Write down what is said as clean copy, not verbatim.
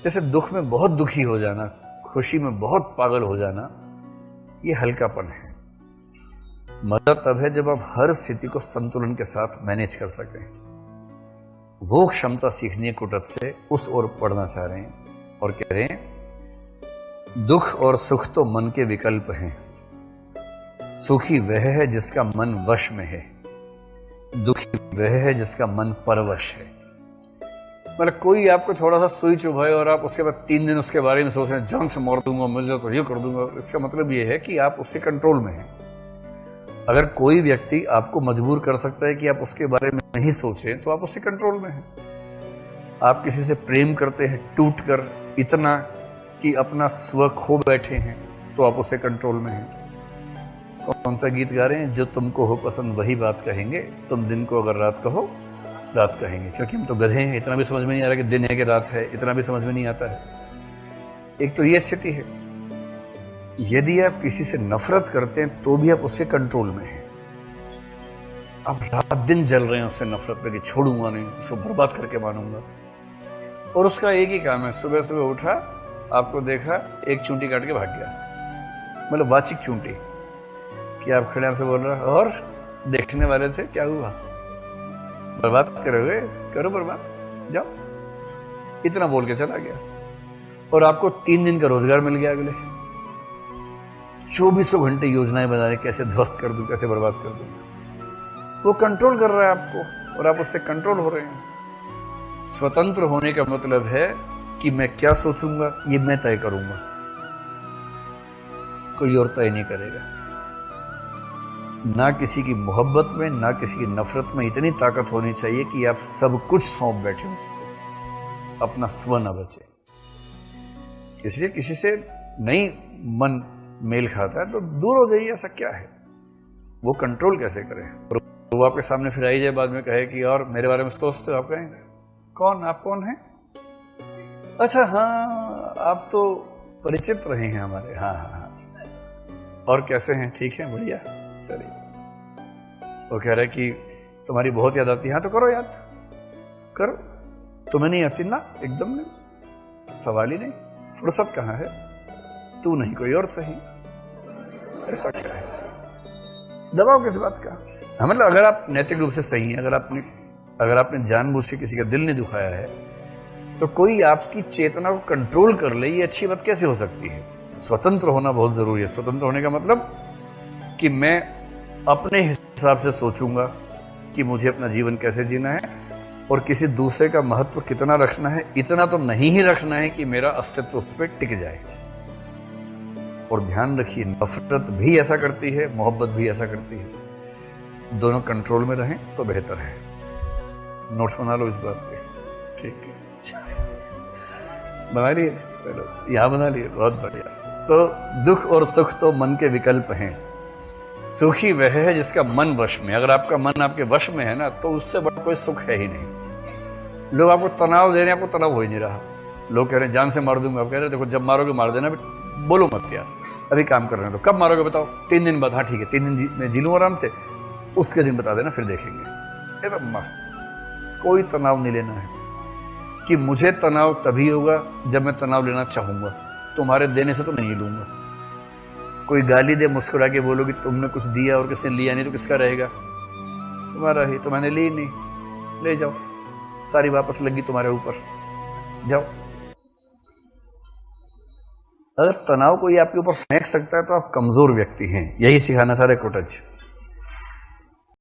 जैसे दुख में बहुत दुखी हो जाना, खुशी में बहुत पागल हो जाना, ये हल्कापन है। मजा तब है जब आप हर स्थिति को संतुलन के साथ मैनेज कर सकें। वो क्षमता सीखनी है कुटुब से, उस ओर पढ़ना चाह रहे हैं और कह रहे हैं दुख और सुख तो मन के विकल्प हैं, सुखी वह है जिसका मन वश में है, दुखी वह है जिसका मन परवश है। मतलब कोई आपको थोड़ा सा सुई चुभाए और आप उसके बाद 3 दिन उसके बारे में सोच रहे हैं, जान से मार दूंगा, मिल जाए तो ये कर दूंगा, इसका मतलब ये है कि आप उससे कंट्रोल में हैं। अगर कोई व्यक्ति आपको मजबूर कर सकता है कि आप उसके बारे में नहीं सोचें, तो आप उससे कंट्रोल में हैं। आप किसी से प्रेम करते हैं टूट कर इतना कि अपना स्व खो बैठे हैं, तो आप उससे कंट्रोल में हैं। कौन सा गीत गा रहे हैं? जो तुमको हो पसंद वही बात कहेंगे, तुम दिन को अगर रात कहो रात कहेंगे। क्योंकि हम तो गधे हैं, इतना भी समझ में नहीं आ रहा कि दिन है कि रात है, इतना भी समझ में नहीं आता है। एक तो ये स्थिति है। यदि आप किसी से नफरत करते हैं तो भी आप उससे कंट्रोल में हैं। आप रात दिन जल रहे हैं उससे नफरत पे कि छोड़ूंगा नहीं, उसको बर्बाद करके मानूंगा। और उसका एक ही काम है, सुबह सुबह उठा, आपको देखा, एक चूंटी काट के भाग गया। मतलब वाचिक चूंटी कि आप खड़े आपसे बोल रहा, और देखने वाले थे क्या हुआ, बर्बाद करोगे, करो बर्बाद, जाओ, इतना बोल के चला गया। और आपको 3 दिन का रोजगार मिल गया। अगले 24 घंटे योजनाएं बना रहे, कैसे ध्वस्त कर दूं, कैसे बर्बाद कर दूं। वो कंट्रोल कर रहा है आपको और आप उससे कंट्रोल हो रहे हैं। स्वतंत्र होने का मतलब है कि मैं क्या सोचूंगा ये मैं तय करूंगा, कोई और तय नहीं करेगा। ना किसी की मोहब्बत में, ना किसी की नफरत में इतनी ताकत होनी चाहिए कि आप सब कुछ सौंप बैठे उसको, अपना स्व न बचे। इसलिए किसी से नहीं मन मेल खाता है तो दूर हो जाइए। ऐसा क्या है, वो कंट्रोल कैसे करें? और वो आपके सामने फिर आई जाए बाद में कहे कि और मेरे बारे में सोचते हो, आप कहें कौन, आप कौन हैं? अच्छा हाँ, आप तो परिचित रहे हैं हमारे। हाँ हाँ हाँ, और कैसे हैं? ठीक है, बढ़िया, चलिए। वो कह रहा है कि तुम्हारी बहुत याद आती है। हाँ तो करो याद, करो। तुम्हें नहीं आती ना? एकदम नहीं, सवाल ही नहीं। फुर्सत कहाँ है? तू नहीं कोई और सही। ऐसा क्या है, दबाव किस बात का? हाँ, मतलब अगर आप नैतिक रूप से सही हैं, अगर आपने जानबूझ के किसी का दिल नहीं दुखाया है, तो कोई आपकी चेतना को कंट्रोल कर ले, ये अच्छी बात कैसे हो सकती है? स्वतंत्र होना बहुत जरूरी है। स्वतंत्र होने का मतलब कि मैं अपने हिसाब से सोचूंगा कि मुझे अपना जीवन कैसे जीना है, और किसी दूसरे का महत्व कितना रखना है, इतना तो नहीं ही रखना है कि मेरा अस्तित्व उस पर टिक जाए। और ध्यान रखिए, नफरत भी ऐसा करती है, मोहब्बत भी ऐसा करती है। दोनों कंट्रोल में रहें तो बेहतर है। नोट्स बना लो इस बात के, ठीक है? बना लिए? चलो, यहां बना लिए, बहुत बढ़िया। तो दुख और सुख तो मन के विकल्प हैं, सुखी वह है जिसका मन वश में। अगर आपका मन आपके वश में है ना, तो उससे बड़ा कोई सुख है ही नहीं। लोग आपको तनाव दे रहे हैं, आपको तनाव हो ही नहीं रहा। लोग कह रहे हैं जान से मार दूंगा, आप कह रहे हैं देखो जब मारोगे मार देना, बोलो मत यार, अभी काम कर रहे हैं तो कब मारोगे बताओ? 3 दिन बाद। हाँ ठीक है, 3 दिन मैं जी लूँ आराम से, उसके दिन बता देना, फिर देखेंगे। एकदम मस्त, कोई तनाव नहीं लेना है कि मुझे तनाव तभी होगा जब मैं तनाव लेना चाहूंगा, तुम्हारे देने से तो नहीं लूंगा। कोई गाली दे, मुस्कुरा के बोलो कि तुमने कुछ दिया और किसी ने लिया नहीं, तो किसका रहेगा? तुम्हारा ही। तो मैंने ली नहीं, ले जाओ, सारी वापस लगी तुम्हारे ऊपर, जाओ। अगर तनाव कोई आपके ऊपर फेंक सकता है तो आप कमजोर व्यक्ति हैं। यही सिखाना सारे कोटज।